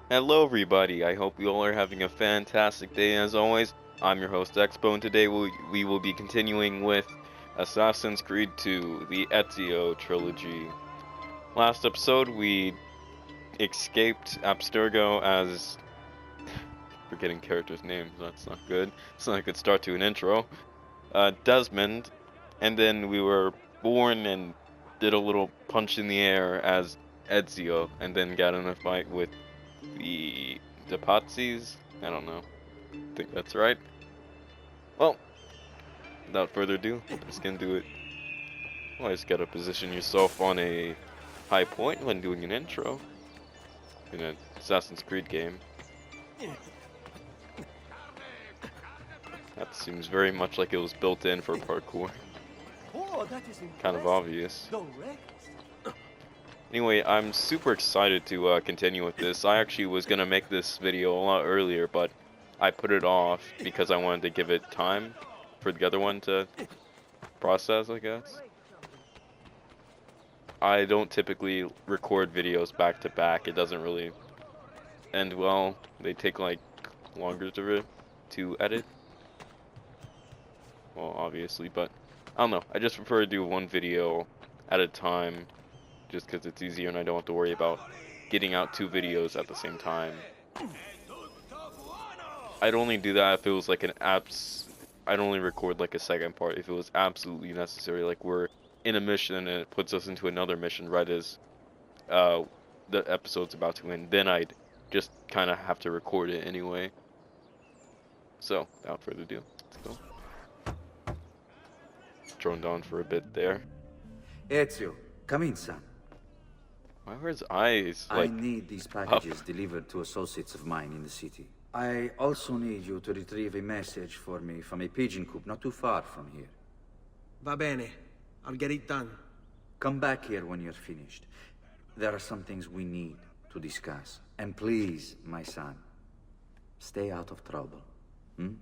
Hello, everybody. I hope you all are having a fantastic day. As always, I'm your host Expo, and today we will be continuing with Assassin's Creed 2, the Ezio trilogy. Last episode, we escaped Abstergo as forgetting characters' names. That's not good. It's not a good start to an intro. Desmond, and then we were born and did a little punch in the air as Ezio, and then got in a fight with the Patsies? I don't know. I think that's right. Well, without further ado, let's get into it. Always gotta position yourself on a high point when doing an intro in an Assassin's Creed game. That seems very much like it was built in for parkour. Oh, that is Kind of obvious. Direct. Anyway, I'm super excited to continue with this. I actually was gonna make this video a lot earlier, but I put it off because I wanted to give it time for the other one to process, I guess. I don't typically record videos back to back. It doesn't really end well. They take like longer to edit. Well, obviously, but I don't know. I just prefer to do one video at a time just because it's easier and I don't have to worry about getting out two videos at the same time. I'd only do that if it was like I'd only record like a second part if it was absolutely necessary, like we're in a mission and it puts us into another mission right as the episode's about to end. Then I'd just kind of have to record it anyway. So, without further ado, let's go. Droned on for a bit there. Ezio, come in, son. Why were his eyes like I need these up? packages delivered to associates of mine in the city. I also need you to retrieve a message for me from a pigeon coop not too far from here. Va bene. I'll get it done. Come back here when you're finished. There are some things we need to discuss. And please, my son, stay out of trouble. Hmm?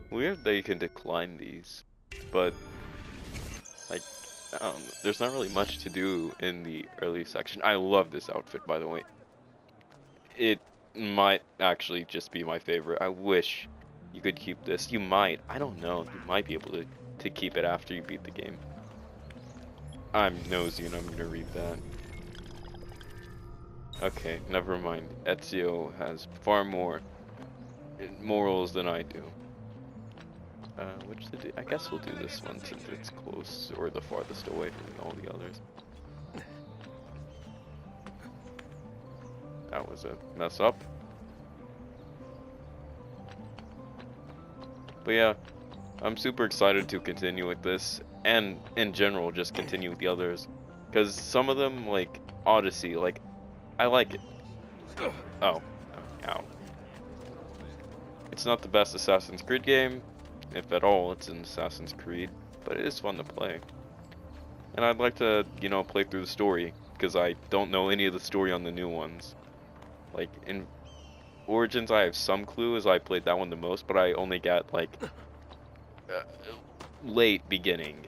Weird that you can decline these, but like, there's not really much to do in the early section. I love this outfit, by the way. It might actually just be my favorite. I wish you could keep this. You might. I don't know. You might be able to keep it after you beat the game. I'm nosy and I'm gonna read that. Okay, never mind. Ezio has far more morals than I do. I guess we'll do this one since it's close or the farthest away from all the others. That was a mess up. But yeah, I'm super excited to continue with this, and in general, just continue with the others. Because some of them, like Odyssey, like, I like it. Oh, ow. It's not the best Assassin's Creed game, if at all it's an Assassin's Creed, but it is fun to play. And I'd like to, play through the story, because I don't know any of the story on the new ones. Like, in Origins, I have some clue as I played that one the most, but I only got, like, late beginning.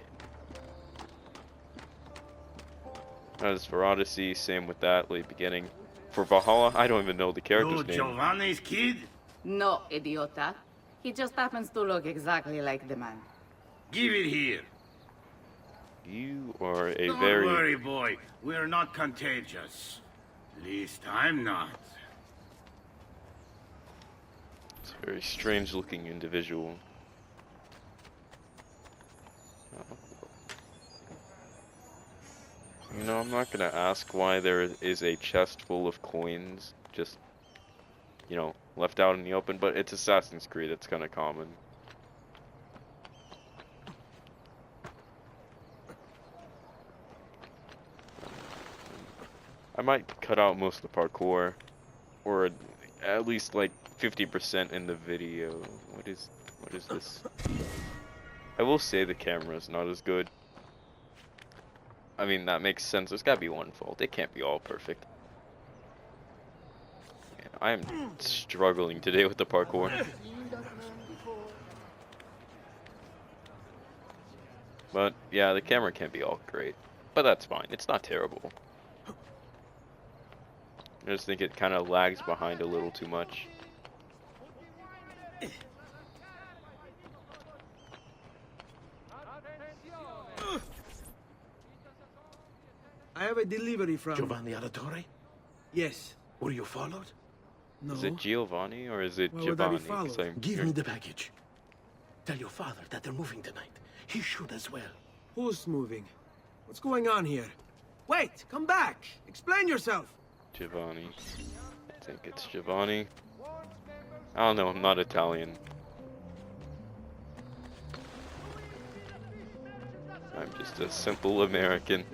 As for Odyssey, same with that, late beginning. For Valhalla, I don't even know the character's name. Giovanni's kid? No, idiota. He just happens to look exactly like the man. Give it here. You are a Don't very... worry, boy. We're not contagious. Least I'm not. It's a very strange looking individual. I'm not gonna ask why there is a chest full of coins just, left out in the open, but it's Assassin's Creed, it's kinda common. I might cut out most of the parkour, or at least like 50% in the video. What is this? I will say the camera is not as good. I mean, that makes sense. There's gotta be one fault. It can't be all perfect. Man, I am struggling today with the parkour. But yeah, the camera can't be all great. But that's fine. It's not terrible. I just think it kind of lags behind a little too much. I have a delivery from... Giovanni Auditore? Yes. Were you followed? No. Is it Giovanni or is it Why would I be Giovanni? 'Cause followed? I'm Give here- me the package. Tell your father that they're moving tonight. He should as well. Who's moving? What's going on here? Wait! Come back! Explain yourself! Giovanni. I think it's Giovanni. I don't know, I'm not Italian. I'm just a simple American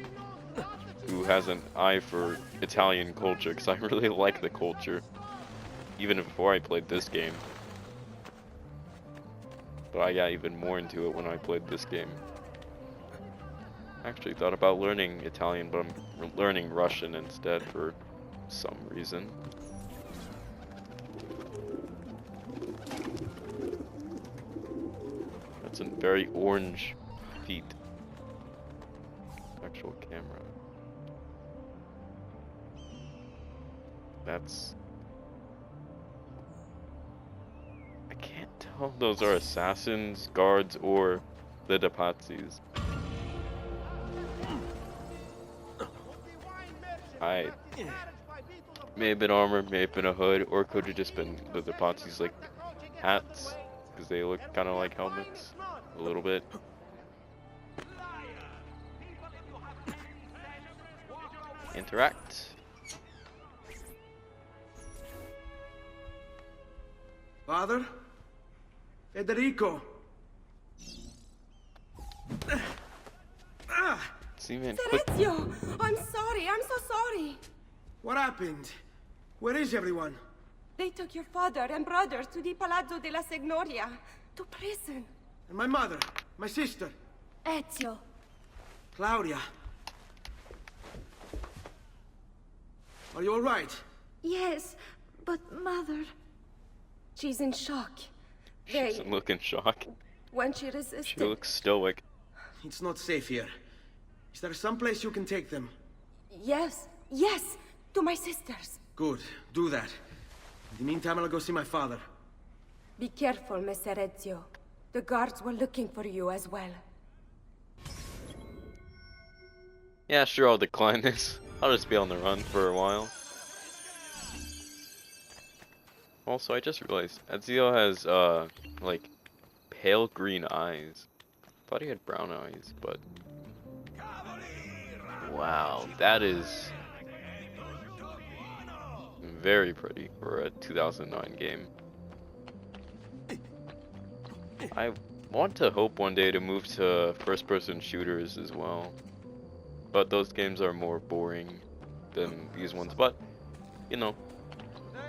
who has an eye for Italian culture, because I really like the culture. Even before I played this game. But I got even more into it when I played this game. I actually thought about learning Italian, but I'm learning Russian instead for some reason. That's a very orange feet. Actual camera. That's... I can't tell if those are assassins, guards, or the Dapazis. I may have been armored, may have been a hood, or could have just been the Dapazis like hats, because they look kind of like helmets, a little bit. Interact. Father? Federico! See, man, quick. Sergio! I'm sorry, I'm so sorry. What happened? Where is everyone? They took your father and brother to the Palazzo della Signoria, to prison. And my mother? My sister? Ezio, Claudia? Are you alright? yes, but mother... She's in shock. She doesn't look in shock. When she resisted... She looks stoic. It's not safe here. Is there some place you can take them? Yes, yes, to my sisters. Good, do that. In the meantime, I'll go see my father. Be careful, Messer Ezio. The guards were looking for you as well. Yeah, sure, I'll decline this. I'll just be on the run for a while. Also, I just realized Ezio has, like, pale green eyes. Thought he had brown eyes, but... Wow, that is... very pretty for a 2009 game. I want to hope one day to move to first-person shooters as well. But those games are more boring than these ones, but, you know,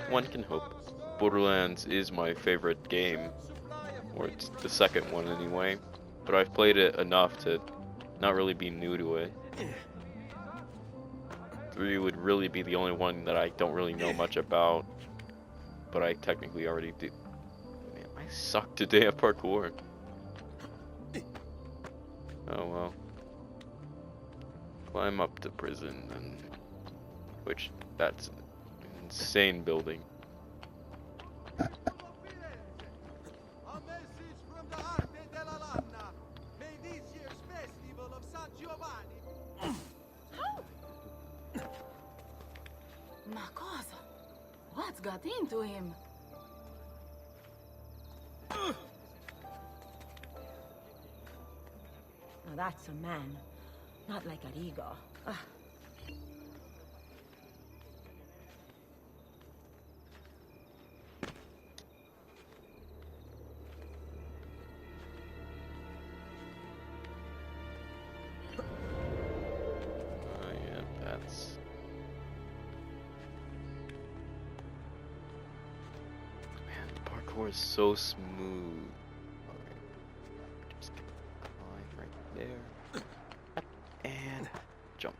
one can hope. Borderlands is my favorite game, or it's the second one anyway, but I've played it enough to not really be new to it. 3 would really be the only one that I don't really know much about, but I technically already do. Man, I suck today at parkour. Oh well. Climb up to prison, and which that's an insane building. A message from the Arte della Lana. May this year's festival of San Giovanni. Ma cosa? What's got into him? Now that's a man, not like Arrigo. Yeah, that's... Man, the parkour is so smooth. Alright. Just climb right there. And jump.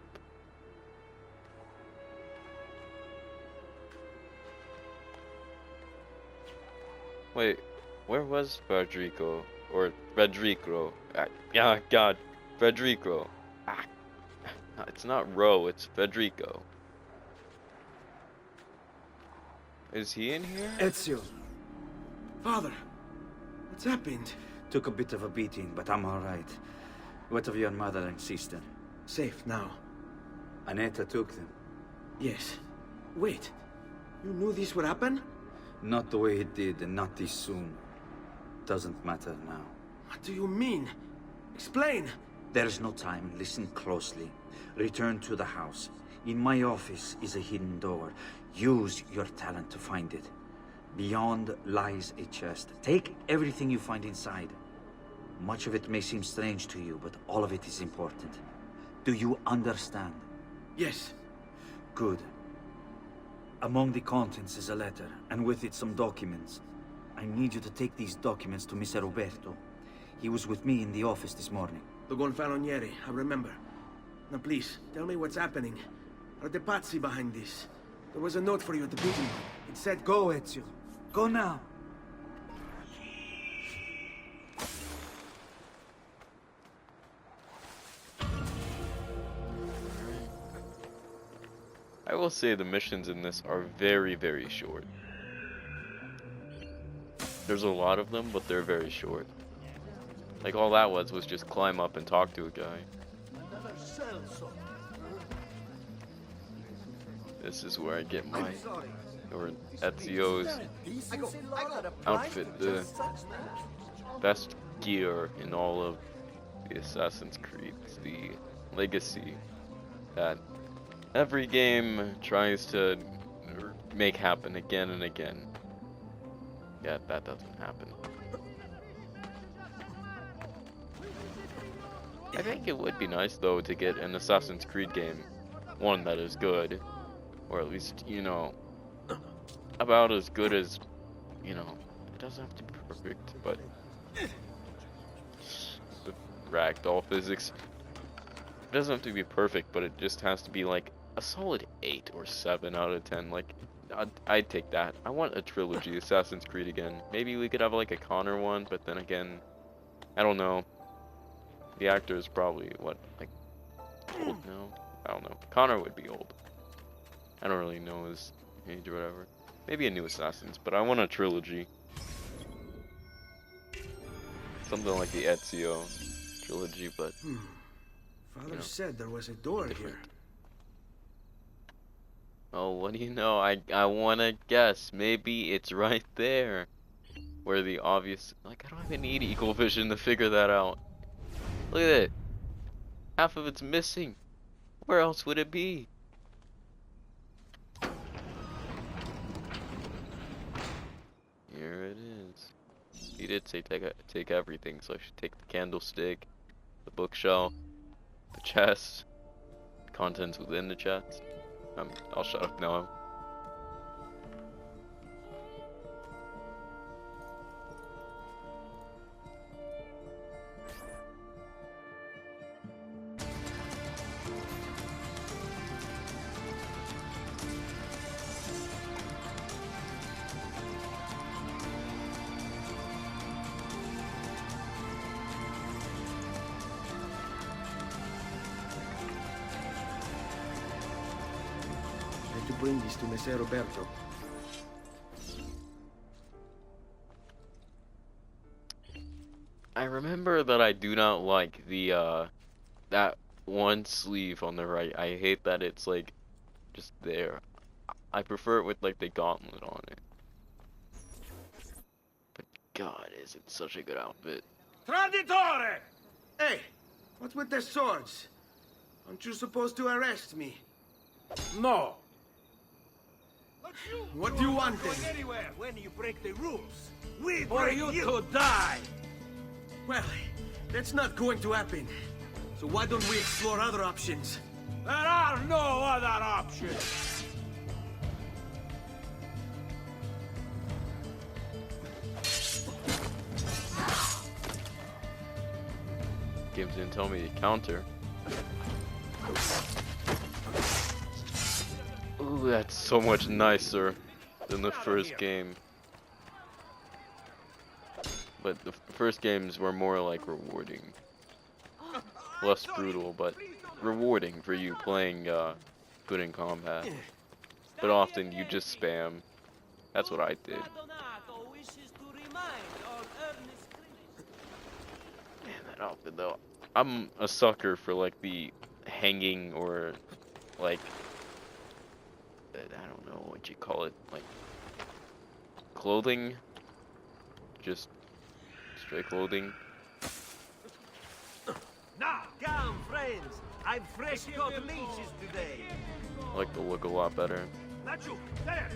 Wait, where was Federico? Or Federico? Yeah, God, Federico. Ah, it's not Ro, it's Federico. Is he in here? Ezio. Father, what's happened? Took a bit of a beating, but I'm all right. What of your mother and sister? Safe now. Annetta took them. Yes. Wait. You knew this would happen? Not the way it did, and not this soon. Doesn't matter now. What do you mean? Explain. There's no time. Listen closely. Return to the house. In my office is a hidden door. Use your talent to find it. Beyond lies a chest. Take everything you find inside. Much of it may seem strange to you, but all of it is important. Do you understand? Yes. Good. Among the contents is a letter, and with it some documents. I need you to take these documents to Mr. Roberto. He was with me in the office this morning. The Gonfaloniere, I remember. Now please, tell me what's happening. Are the Pazzi behind this? There was a note for you at the meeting. It said go, Ezio. Go now! I will say the missions in this are very, very short. There's a lot of them, but they're very short. Like, all that was just climb up and talk to a guy. This is where I get my, or Ezio's outfit, the best gear in all of the Assassin's Creed, the legacy that every game tries to make happen again and again. Yet that doesn't happen. I think it would be nice though to get an Assassin's Creed game, one that is good, or at least, you know, about as good as, you know, it doesn't have to be perfect, but the ragdoll physics, it doesn't have to be perfect, but it just has to be like a solid 8 or 7 out of 10. Like, I'd take that. I want a trilogy, Assassin's Creed again. Maybe we could have like a Connor one, but then again, I don't know. The actor is probably, what, like, old now? I don't know. Connor would be old. I don't really know his age or whatever. Maybe a new Assassins, but I want a trilogy. Something like the Ezio trilogy, but... Father said there was a door different. here. Oh, what do you know? I wanna guess. Maybe it's right there. Where the obvious... Like, I don't even need Eagle Vision to figure that out. Look at it. Half of it's missing. Where else would it be? Here it is. He did say take everything, so I should take the candlestick, the bookshelf, the chest, contents within the chest. I'll shut up now. To bring this to Messer Roberto. I remember that I do not like the that one sleeve on the right. I hate that it's like just there. I prefer it with like the gauntlet on it. But God, is it such a good outfit. Traditore! Hey, what's with the swords? Aren't you supposed to arrest me? No. What do you want then? Anywhere when you break the rules. We break you to die. Well, that's not going to happen. So why don't we explore other options? There are no other options. Games didn't tell me to counter. Ooh, that's so much nicer than the first game. But the first games were more like rewarding. Less brutal, but rewarding for you playing good in combat. But often you just spam That's what I did. Man, that outfit though. I'm a sucker for like the hanging or like I don't know what you call it, like clothing, just straight clothing. Now, come, friends. I've fresh cut leeches today. I like the look a lot better. Nacho, there.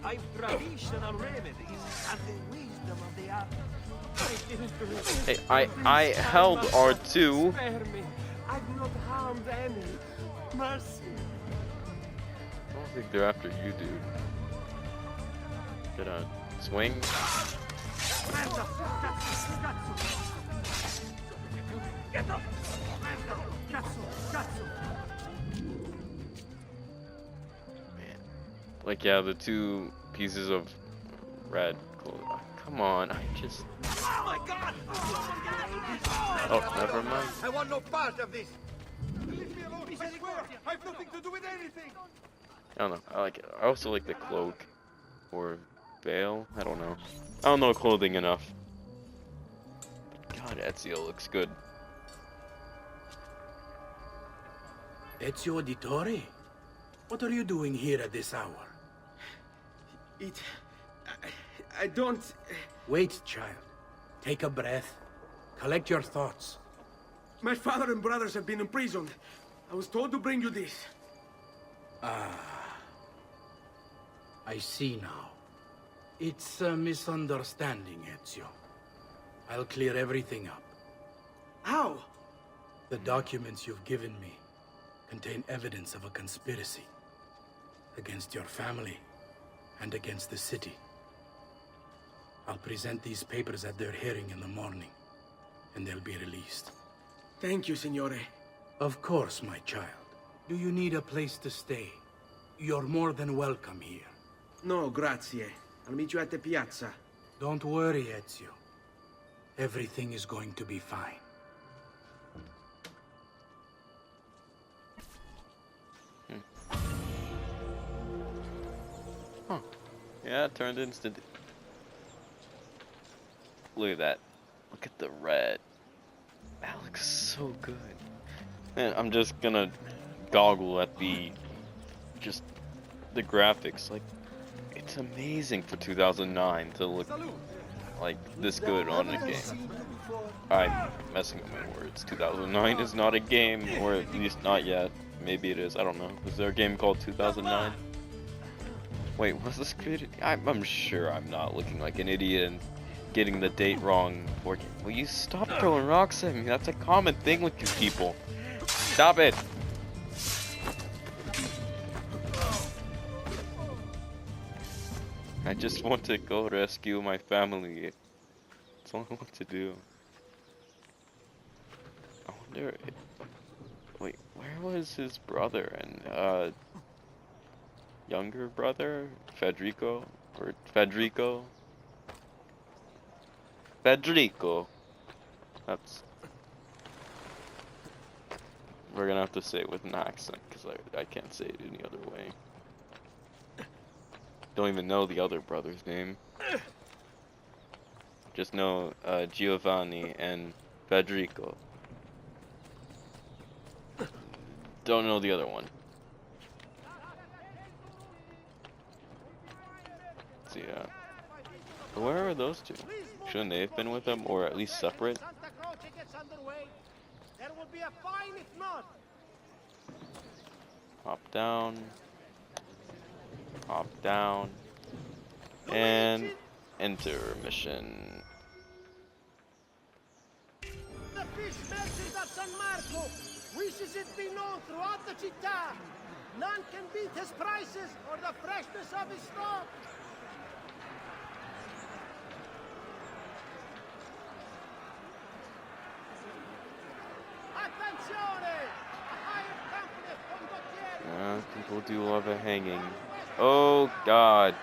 I've traditional remedies and the wisdom of the art. Hey, I held R2. Spare me. I've not harmed any. Mercy. I don't think they're after you, dude. Gonna swing. Get up! Man. Like, yeah, the two pieces of red clothing. Oh, come on, I just... Oh my God! Oh, never mind. I want no part of this. Leave me alone! I swear, I have nothing to do with anything. I don't know. I like it. I also like the cloak or veil. I don't know. I don't know clothing enough. God, Ezio looks good. Ezio Auditore? What are you doing here at this hour? I don't... Wait, child. Take a breath. Collect your thoughts. My father and brothers have been imprisoned. I was told to bring you this. I see now. It's a misunderstanding, Ezio. I'll clear everything up. How? The documents you've given me contain evidence of a conspiracy against your family and against the city. I'll present these papers at their hearing in the morning, and they'll be released. Thank you, Signore. Of course, my child. Do you need a place to stay? You're more than welcome here. No, grazie. I'll meet you at the piazza. Don't worry, Ezio. Everything is going to be fine. Huh. Yeah, it turned instant. Look at that. Look at the red. That looks so good. Man, I'm just gonna goggle at the graphics. Like, it's amazing for 2009 to look like this good on a game. I'm messing with my words. 2009 is not a game, or at least not yet. Maybe it is. I don't know. Was there a game called 2009? Wait, was this created? I'm sure I'm not looking like an idiot and getting the date wrong. Will you stop throwing rocks at me? That's a common thing with you people. Stop it. I just want to go rescue my family. That's all I want to do. I wonder. Wait, where was his brother and younger brother, Federico or Federico? Federico. That's. We're gonna have to say it with an accent because I can't say it any other way. Don't even know the other brother's name. Just know Giovanni and Federico. Don't know the other one. Let's see, where are those two? Shouldn't they have been with them, or at least separate? Hop down. Hop down. And enter mission. The fish merchant at San Marco wishes it be known throughout the città. None can beat his prices or the freshness of his stock. People do love a hanging. Oh God.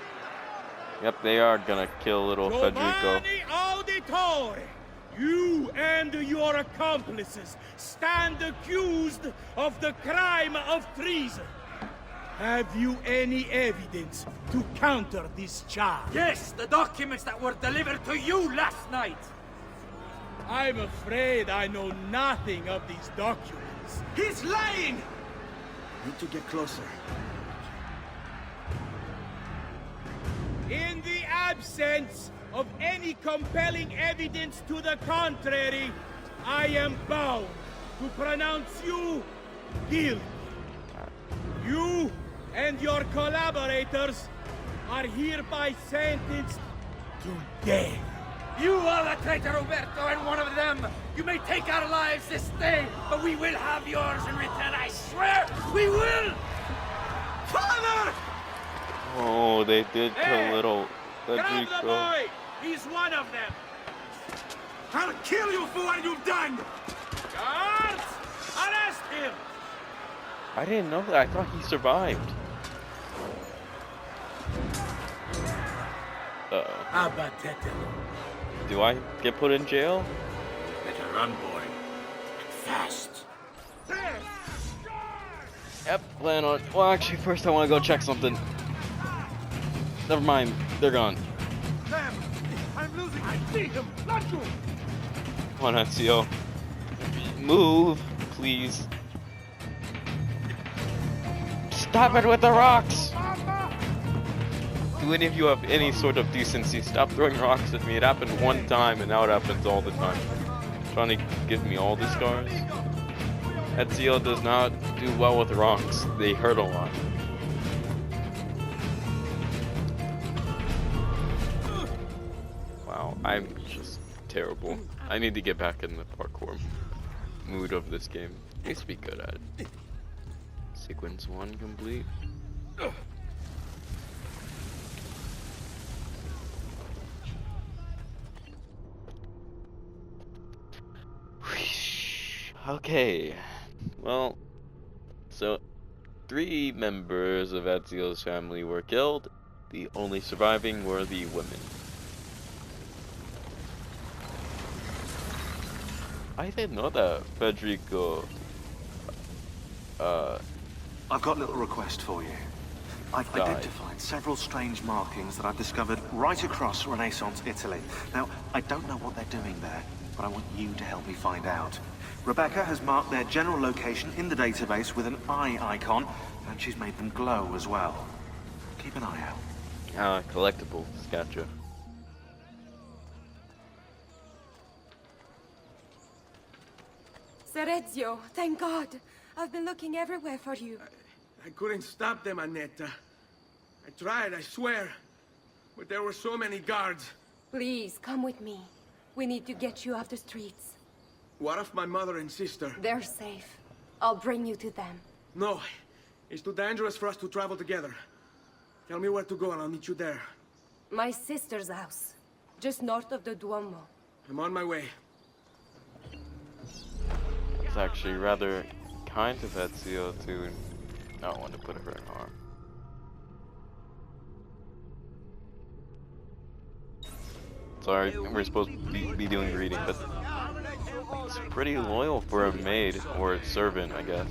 Yep, they are gonna kill little Federico. Auditore, you and your accomplices stand accused of the crime of treason. Have you any evidence to counter this charge? Yes, the documents that were delivered to you last night. I'm afraid I know nothing of these documents. He's lying! Need to get closer. In the absence of any compelling evidence to the contrary, I am bound to pronounce you guilty. You and your collaborators are hereby sentenced to death. You are the traitor, Roberto, and one of them. You may take our lives this day, but we will have yours in return, I swear! We will! Father! Oh, they did kill Hey! little Grab the Federico. boy! He's one of them! I'll kill you for what you've done! Guards! Arrest him! I didn't know that. I thought he survived. Uh-oh. Abatetelo. Do I get put in jail? Better run, boy. And fast. Yep, plan on. Well, actually, first I want to go check something. Never mind, they're gone. Sam, I'm losing. I see him. Not you. Come on, Ezio. Move, please. Stop it with the rocks! Do any of you have any sort of decency? Stop throwing rocks at me. It happened one time and now it happens all the time. Trying to give me all the scars. Ezio does not do well with rocks. They hurt a lot. Wow, I'm just terrible. I need to get back in the parkour mood of this game. I used to be good at it. Sequence 1 complete. Okay, well, so 3 members of Ezio's family were killed. The only surviving were the women. I didn't know that Federico, I've got a little request for you. I've died. identified several strange markings that I've discovered right across Renaissance Italy. Now, I don't know what they're doing there, but I want you to help me find out. Rebecca has marked their general location in the database with an eye icon, and she's made them glow as well. Keep an eye out. Collectibles, gotcha. Ser Ezio, thank God. I've been looking everywhere for you. I couldn't stop them, Annetta. I tried, I swear. But there were so many guards. Please, come with me. We need to get you off the streets. What of my mother and sister? They're safe. I'll bring you to them. No. It's too dangerous for us to travel together. Tell me where to go and I'll meet you there. My sister's house. Just north of the Duomo. I'm on my way. It's actually rather kind of Ezio to not want to put her in harm. Sorry, we're supposed to be doing reading, but it's pretty loyal for a maid or a servant, I guess.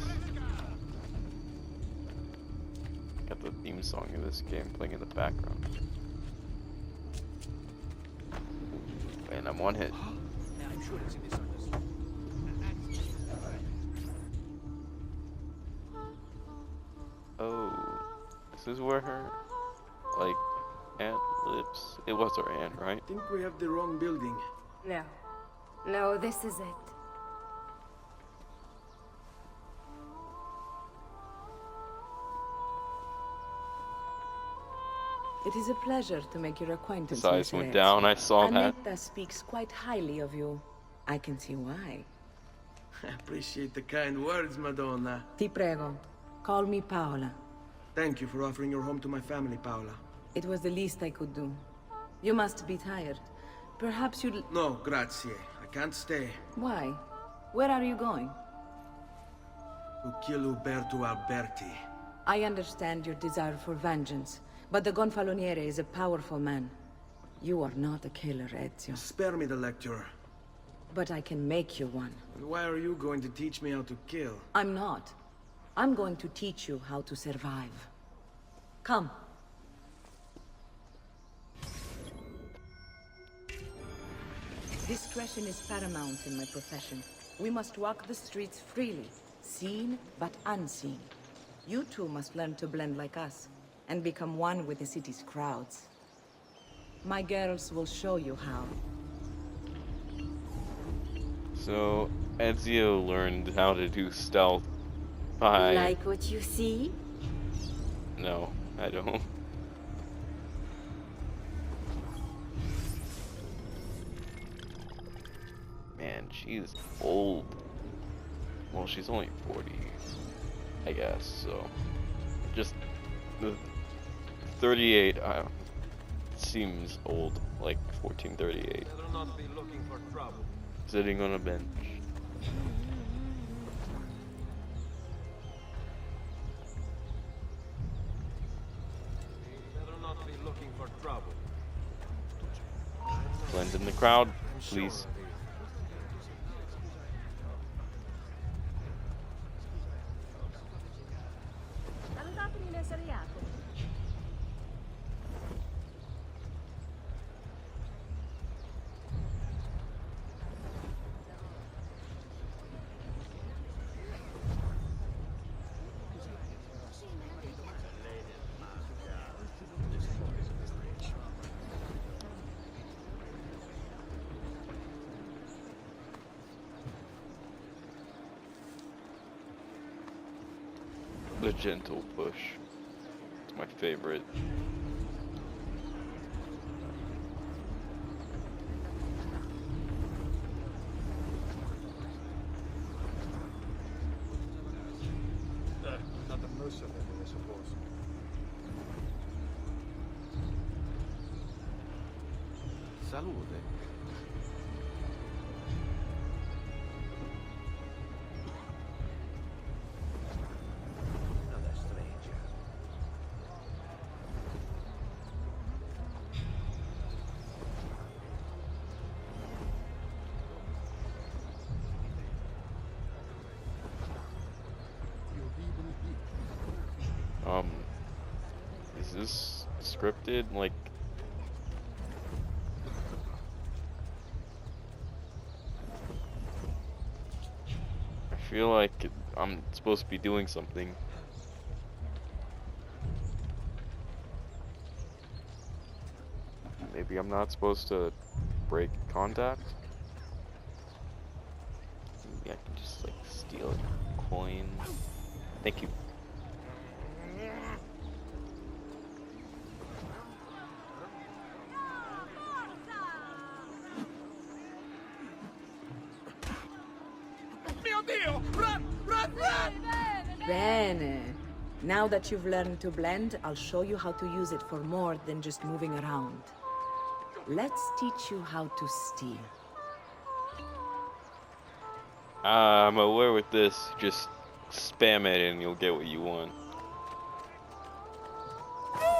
Got the theme song of this game playing in the background. And I'm one hit. Oh, this is where her, like, aunt lives. It was her aunt, right? I think we have the wrong building. No. No, this is it. It is a pleasure to make your acquaintance. His eyes Miss went Ezio. down, I saw that. Annetta speaks quite highly of you. I can see why. I appreciate the kind words, Madonna. Ti prego. Call me Paola. Thank you for offering your home to my family, Paola. It was the least I could do. You must be tired. Perhaps you'd... No, grazie. I can't stay. Why? Where are you going? To kill Uberto Alberti. I understand your desire for vengeance, but the Gonfaloniere is a powerful man. You are not a killer, Ezio. Spare me the lecture. But I can make you one. And why are you going to teach me how to kill? I'm not. I'm going to teach you how to survive. Come. Discretion is paramount in my profession. We must walk the streets freely, seen but unseen. You two must learn to blend like us, and become one with the city's crowds. My girls will show you how. So, Ezio learned how to do stealth by... Like what you see? No, I don't. Man, she's old. Well, she's only 40, I guess, so... Just... the 38 seems old, like 1438. Better not be looking for trouble. Sitting on a bench. Better not be looking for trouble. Blend in the crowd, please. Salutatemi nel seriato. The gentle push. It's my favorite. Not the most of it, I suppose. Salute. Another stranger. Is this scripted? Like, I feel like I'm supposed to be doing something. Maybe I'm not supposed to break contact? Maybe I can just like steal a coin. Thank you. Bene. Now that you've learned to blend, I'll show you how to use it for more than just moving around. Let's teach you how to steal. I'm aware with this, just spam it and you'll get what you want.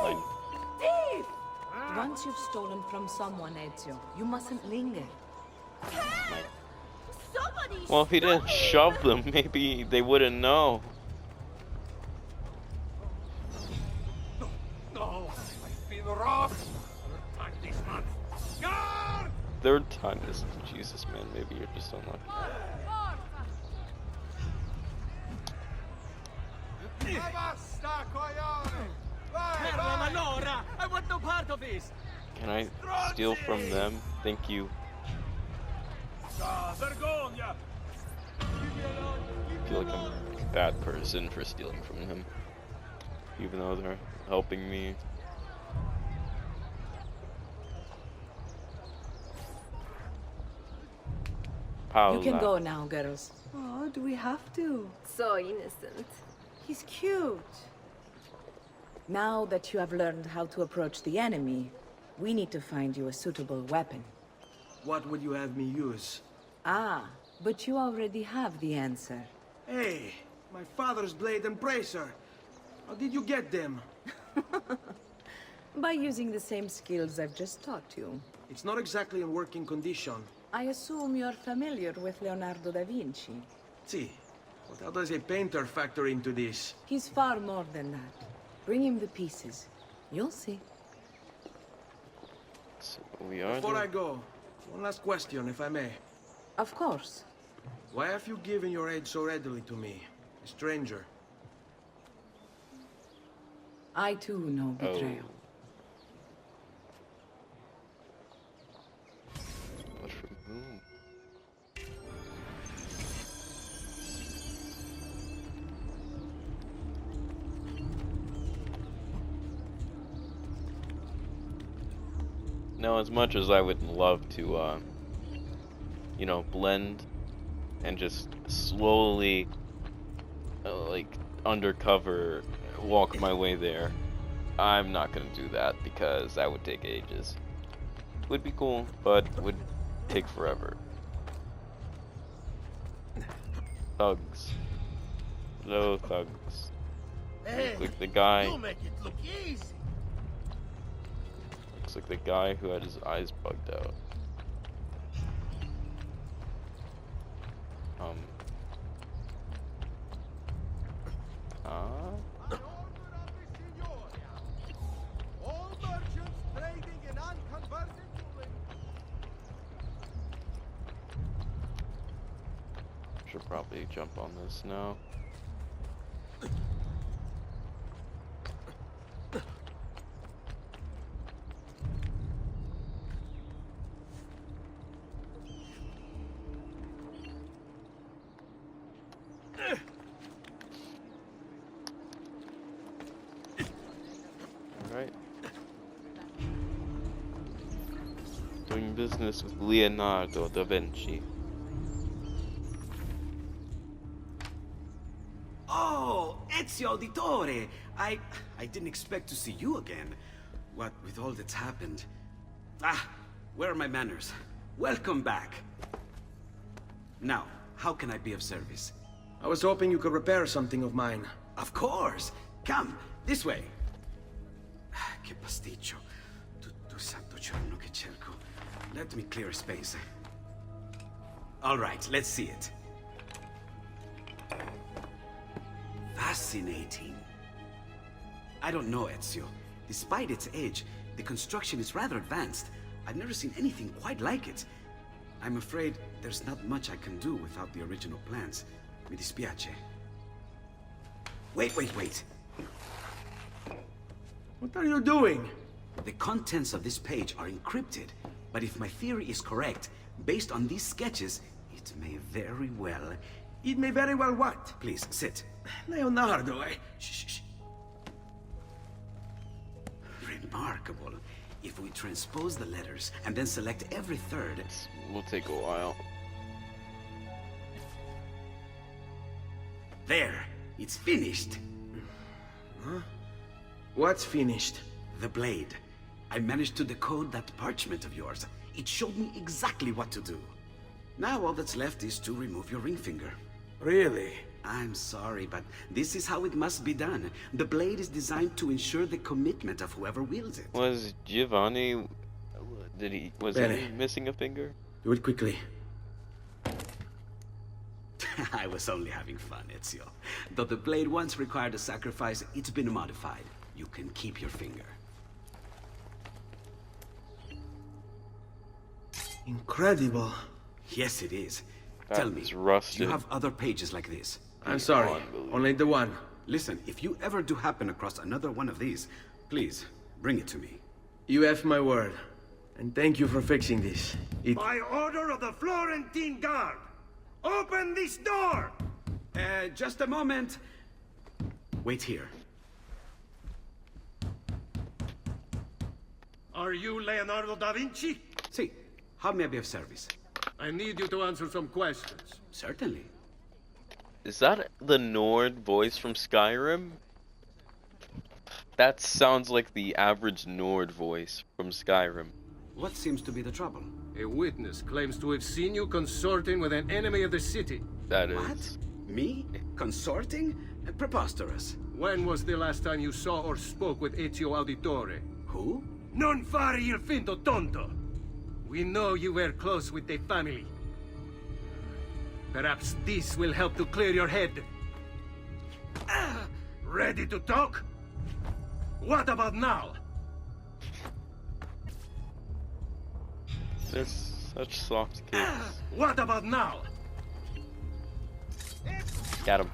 Like, Once you've stolen from someone, Ezio, you mustn't linger. well, if he didn't shove them, maybe they wouldn't know. No, I've been robbed. Like this month. Guard! Third time this, Jesus man, maybe you're just unlucky. Basta, coglione! Ferma, Manora! I want no part of this! Can I steal from them? Thank you. Vergogna! I feel like I'm a bad person for stealing from them. Even though they're helping me. You can go now, girls. Oh, do we have to? So innocent. He's cute. Now that you have learned how to approach the enemy, we need to find you a suitable weapon. What would you have me use? Ah, but you already have the answer. Hey, my father's blade and bracer. How did you get them? By using the same skills I've just taught you. It's not exactly in working condition. I assume you're familiar with Leonardo da Vinci. See, but how does a painter factor into this? He's far more than that. Bring him the pieces. You'll see. So we are. Before I go, one last question, if I may. Of course. Why have you given your aid so readily to me, a stranger? I too know betrayal. But from whom? Now, as much as I would love to, you know, blend and just slowly, like, undercover walk my way there, I'm not gonna do that because that would take ages. Would be cool, but would take forever. Thugs. Hello, thugs. Hey, Looks like the guy. you make it look easy. Looks like the guy who had his eyes bugged out. All merchants trading in unconverted jewelry. Should probably jump on this now. Alright. Doing business with Leonardo da Vinci. Oh, Ezio Auditore! I didn't expect to see you again. What with all that's happened. Ah, where are my manners? Welcome back. Now, how can I be of service? I was hoping you could repair something of mine. Of course! Come, this way! Che pasticcio. Tutto santo giorno che cerco. Let me clear a space. Alright, let's see it. Fascinating. I don't know, Ezio. Despite its age, the construction is rather advanced. I've never seen anything quite like it. I'm afraid there's not much I can do without the original plans. Mi dispiace. Wait. What are you doing? The contents of this page are encrypted, but if my theory is correct, based on these sketches, it may very well... It may very well what? Please, sit. Leonardo, Shh. Remarkable. If we transpose the letters and then select every third... Will take a while. There! It's finished! Huh? What's finished? The blade. I managed to decode that parchment of yours. It showed me exactly what to do. Now all that's left is to remove your ring finger. Really? I'm sorry, but this is how it must be done. The blade is designed to ensure the commitment of whoever wields it. Was Giovanni... Was he missing a finger? Do it quickly. I was only having fun, Ezio. Though the blade once required a sacrifice, it's been modified. You can keep your finger. Incredible. Yes, it is. That Tell me, is rusted. do you have other pages like this? I'm sorry, only the one. Listen, if you ever do happen across another one of these, please, bring it to me. You have my word. And thank you for fixing this. By order of the Florentine Guard, open this door! Just a moment. Wait here. Are you Leonardo da Vinci? See, how may I be of service? I need you to answer some questions. Certainly. Is that the Nord voice from Skyrim? That sounds like the average Nord voice from Skyrim. What seems to be the trouble? A witness claims to have seen you consorting with an enemy of the city. That is... What? Me? Consorting? Preposterous. When was the last time you saw or spoke with Ezio Auditore? Who? Non fare il finto tonto! We know you were close with the family. Perhaps this will help to clear your head. Ready to talk? What about now? There's such soft kids. What about now? Got him.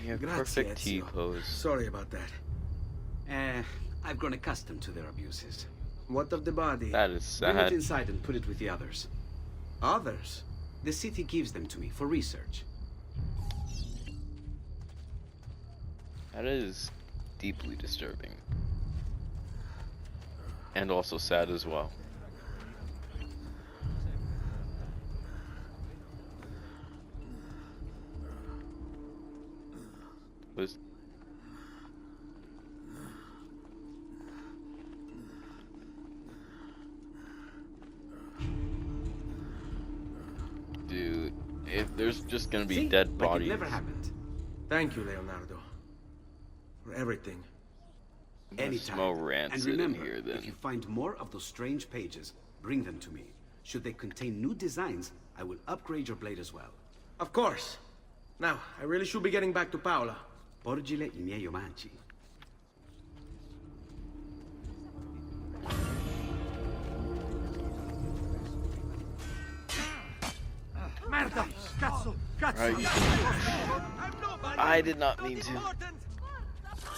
Yeah, perfect T pose. Sorry about that. I've grown accustomed to their abuses. What of the body? That is Bring it sad. inside and put it with the others. Others? The city gives them to me for research. That is deeply disturbing. And also sad as well. Was dude, if there's just gonna be dead Like bodies. it never happened. Thank you, Leonardo. For everything. Anytime. Smell rancid And remember, in here then. if you find more of those strange pages, bring them to me. Should they contain new designs, I will upgrade your blade as well. Of course. Now, I really should be getting back to Paola. Porgile I miei omaggi. Merda! Cazzo! Cazzo! Right. I did not mean to.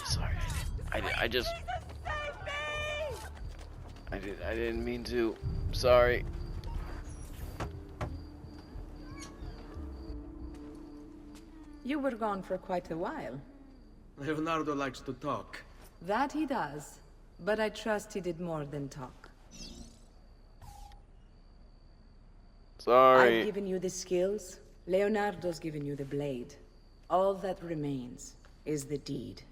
Sorry, I just. I didn't mean to. Sorry. You were gone for quite a while. Leonardo likes to talk. That he does. But I trust he did more than talk. Sorry. I've given you the skills. Leonardo's given you the blade. All that remains is the deed.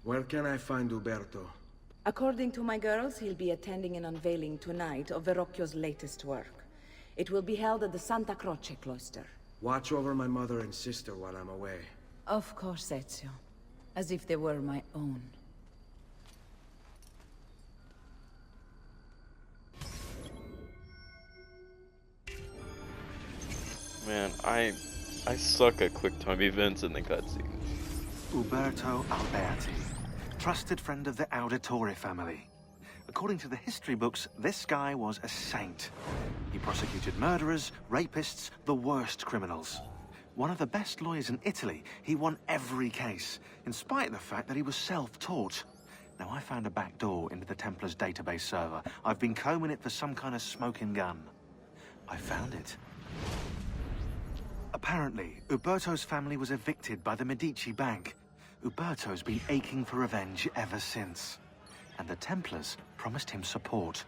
Where can I find Uberto? According to my girls, he'll be attending an unveiling tonight of Verrocchio's latest work. It will be held at the Santa Croce cloister. Watch over my mother and sister while I'm away. Of course, Ezio. As if they were my own. Man, I suck at quick time events in the cutscenes. Uberto Alberti, trusted friend of the Auditore family. According to the history books, this guy was a saint. He prosecuted murderers, rapists, the worst criminals. One of the best lawyers in Italy, he won every case, in spite of the fact that he was self-taught. Now, I found a back door into the Templars' database server. I've been combing it for some kind of smoking gun. I found it. Apparently, Uberto's family was evicted by the Medici Bank. Uberto's been aching for revenge ever since. And the Templars promised him support.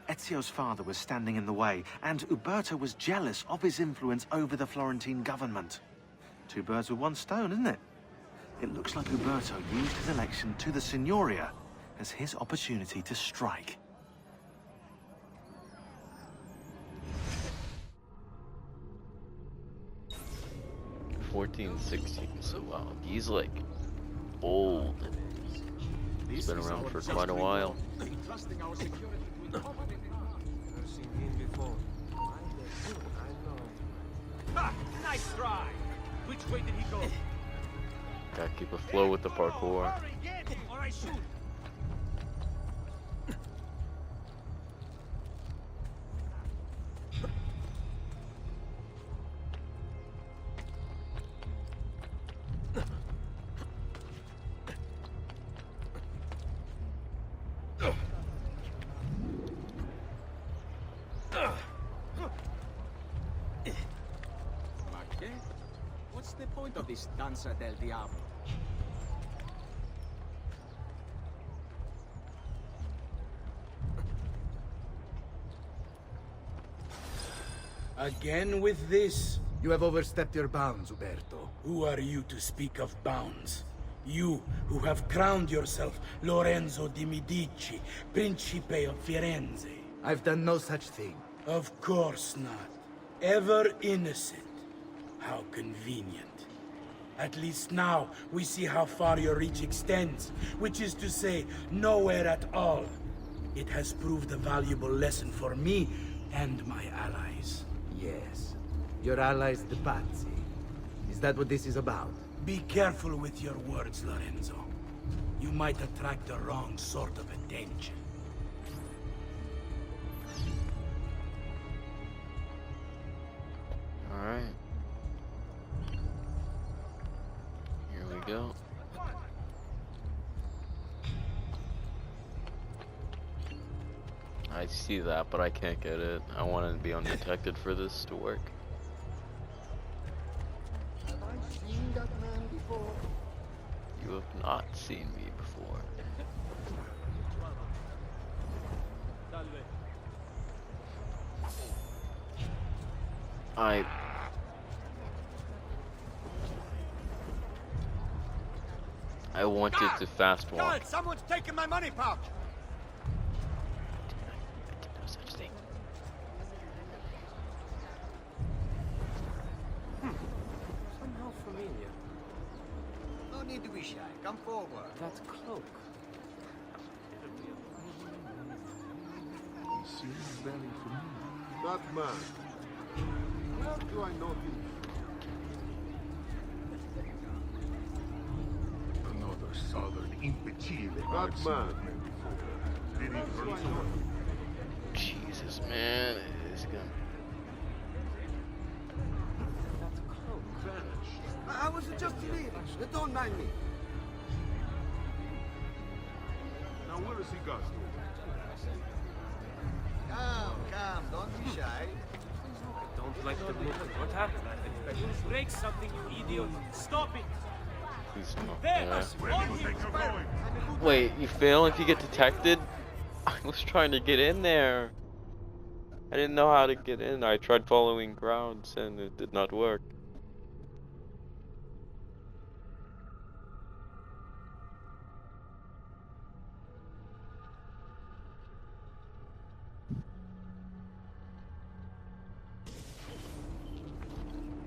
Ezio's father was standing in the way, and Uberto was jealous of his influence over the Florentine government. Two birds with one stone, isn't it? It looks like Uberto used his election to the Signoria as his opportunity to strike. $14.16, so wow, he's like old. He's been around for quite a while. Nice try! Which way did he go? Gotta keep a flow with the parkour. Hurry, get him, or I shoot! What's the point of this Danza del Diablo? Again with this? You have overstepped your bounds, Uberto. Who are you to speak of bounds? You, who have crowned yourself Lorenzo di Medici, Principe of Firenze. I've done no such thing. Of course not. Ever innocent. How convenient. At least now, we see how far your reach extends, which is to say, nowhere at all. It has proved a valuable lesson for me and my allies. Yes. Your allies, the Pazzi. Is that what this is about? Be careful with your words, Lorenzo. You might attract the wrong sort of attention. Alright. Here we go. I see that, but I can't get it. I want to be undetected for this to work. Have I seen that man before? You have not seen me before. I wanted to fast walk. God, someone's taken my money pouch. No such thing. Somehow familiar. No need to be shy. Come forward. That cloak. He seems very familiar. That man. Where do I know him? Another southern imbecile. That man. Did he hurt someone? Jesus, man, it is gonna. That cloak vanished. I was just leaving. Don't mind me. Now where is he got to? Come, don't be shy. I don't like the look. What happened? I expect you break something, you idiot. Stop it! He's not There! there. On him! Wait, you fail if you get detected? I was trying to get in there. I didn't know how to get in. I tried following grounds and it did not work.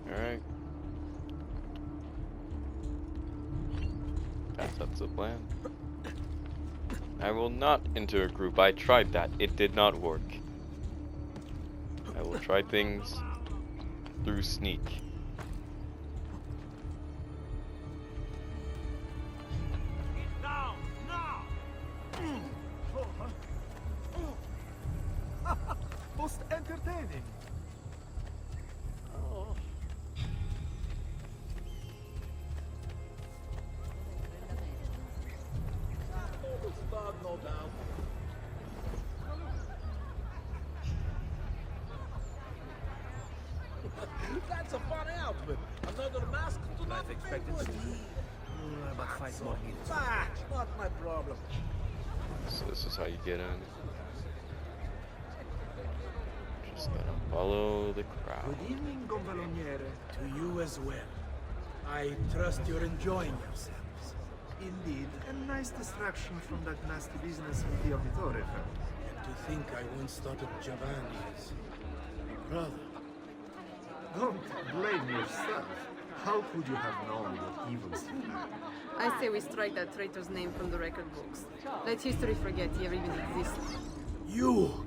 Alright. That's the plan. I will not enter a group. I tried that. It did not work. I will try things through sneak. Down now. Most entertaining. No doubt. That's a fun outfit. Another mask to not expected to About 5 more minutes. Ah, not my problem. So this is how you get in. Just gotta follow the crowd. Good evening, Gonfaloniere. To you as well. I trust you're enjoying yourselves. Indeed, a nice distraction from that nasty business with the Auditore family. And to think I once thought of Giovanni as a brother. Don't blame yourself. How could you have known what evils you had? I say we strike that traitor's name from the record books. Let history forget he ever even existed. You!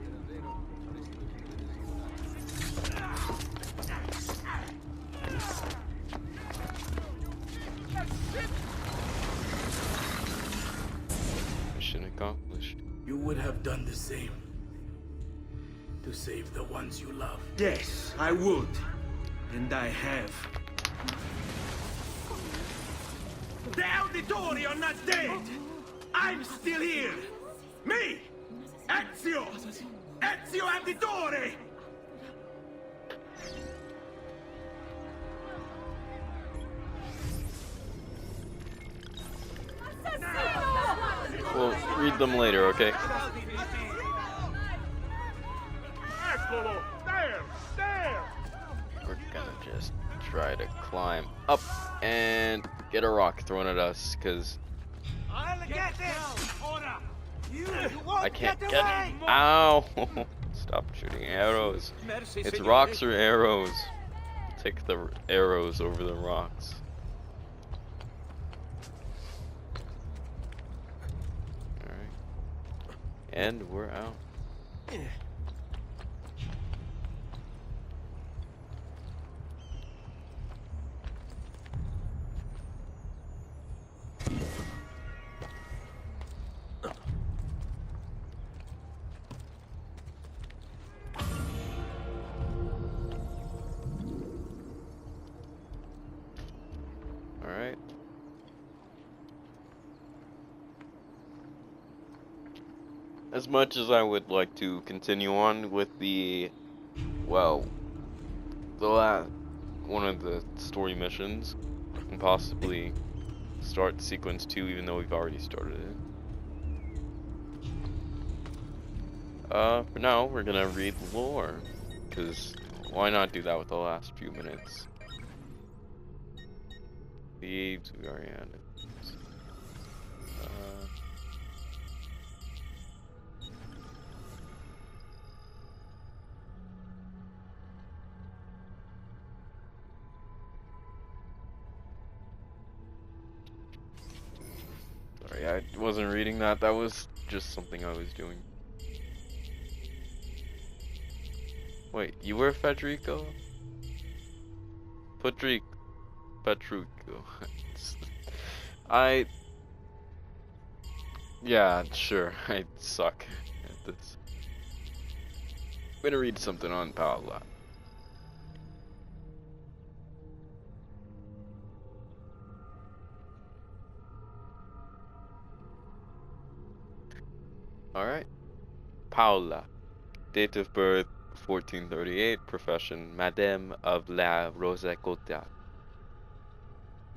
Mission accomplished. You would have done the same. To save the ones you love. Yes, I would. And I have. The Auditore are not dead! I'm still here! Me! Ezio! Ezio Auditore! We'll read them later, okay? Eccolo! There! There! We're gonna just try to climb up and get a rock thrown at us, because I'll get it! You won't I can't get get away! it. Ow! Stop shooting arrows. It's rocks or arrows. Take the arrows over the rocks. Alright. And we're out. as much as I would like to continue on with the, well, one of the story missions, and possibly start sequence 2, even though we've already started it. For now, we're gonna read lore, because why not do that with the last few minutes? Thieves, we already had it. Sorry, I wasn't reading that. That was just something I was doing. Wait, you were Federico? Federico. Yeah, sure. I suck at this. I'm gonna read something on Paola. Alright. Paola. Date of birth 1438. Profession Madame of la Rosa Gotia.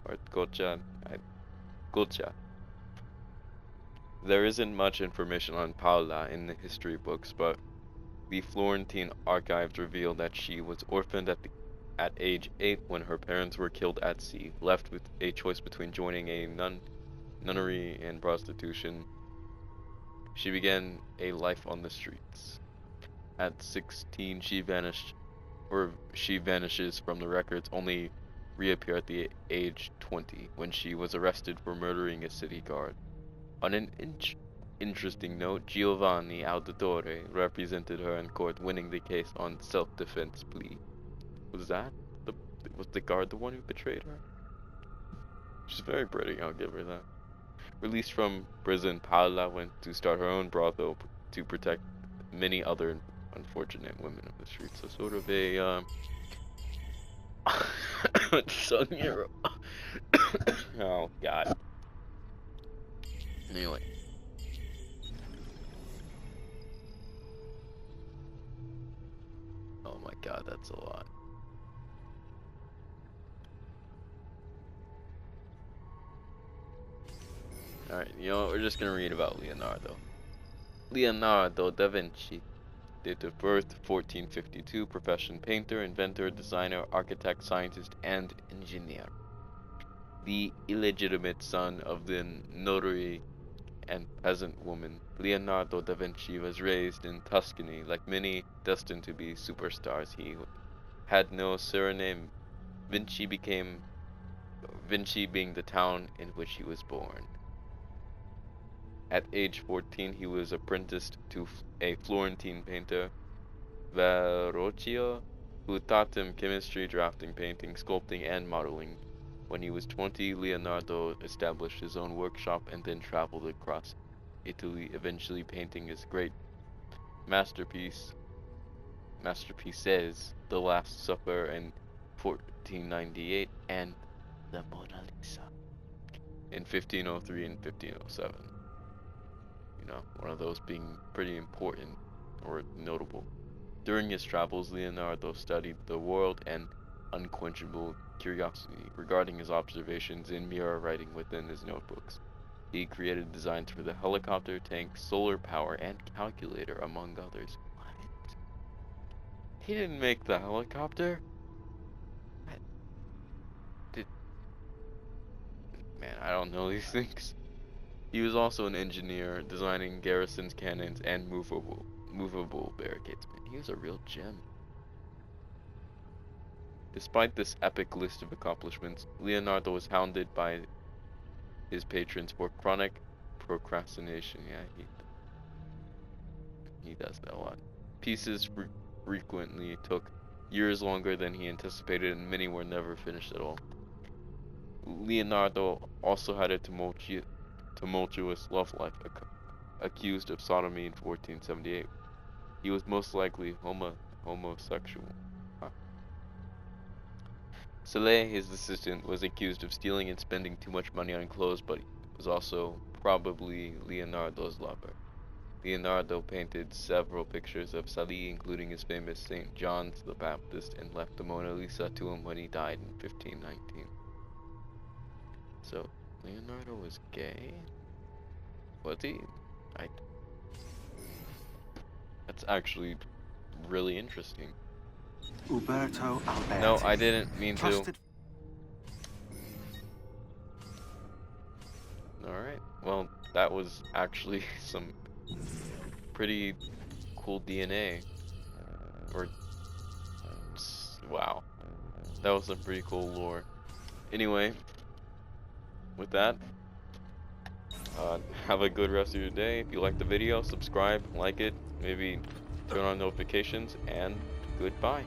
Or Gotia. Gotia. There isn't much information on Paola in the history books, but the Florentine archives reveal that she was orphaned at age 8 when her parents were killed at sea, left with a choice between joining a nunnery and prostitution. She began a life on the streets. At 16, she vanishes from the records, only reappear at the age 20 when she was arrested for murdering a city guard. On an interesting note, Giovanni Auditore represented her in court, winning the case on self-defense plea. Was the guard the one who betrayed her? She's very pretty, I'll give her that. Released from prison, Paola went to start her own brothel to protect many other unfortunate women of the streets. So sort of a son hero. Oh god. Anyway. Oh my god, that's a lot. Alright, you know, we're just gonna read about Leonardo. Leonardo da Vinci. Date of birth 1452. Profession painter, inventor, designer, architect, scientist, and engineer. The illegitimate son of the notary and peasant woman, Leonardo da Vinci was raised in Tuscany. Like many destined to be superstars, he had no surname. Vinci being the town in which he was born. At age 14, he was apprenticed to a Florentine painter, Verrocchio, who taught him chemistry, drafting, painting, sculpting, and modeling. When he was 20, Leonardo established his own workshop and then traveled across Italy, eventually painting his great masterpieces, The Last Supper in 1498 and the Mona Lisa in 1503 and 1507. You know, one of those being pretty important or notable. During his travels, Leonardo studied the world and unquenchable curiosity regarding his observations in mirror writing within his notebooks. He created designs for the helicopter, tank, solar power, and calculator, among others. What? He didn't make the helicopter? Man, I don't know these things. He was also an engineer, designing garrisons, cannons, and movable barricades. Man, he was a real gem. Despite this epic list of accomplishments, Leonardo was hounded by his patrons for chronic procrastination. Yeah, he does that a lot. Pieces frequently took years longer than he anticipated, and many were never finished at all. Leonardo also had a tumultuous love life, accused of sodomy in 1478. He was most likely homosexual. Soleil, his assistant, was accused of stealing and spending too much money on clothes, but he was also probably Leonardo's lover. Leonardo painted several pictures of Sali, including his famous St. John the Baptist, and left the Mona Lisa to him when he died in 1519. So, Leonardo was gay? Was he? That's actually really interesting. Uberto Alberti. No, I didn't mean to. Alright, well, that was actually some pretty cool DNA. Wow. That was some pretty cool lore. Anyway, with that, have a good rest of your day. If you like the video, subscribe, like it, maybe turn on notifications, and goodbye.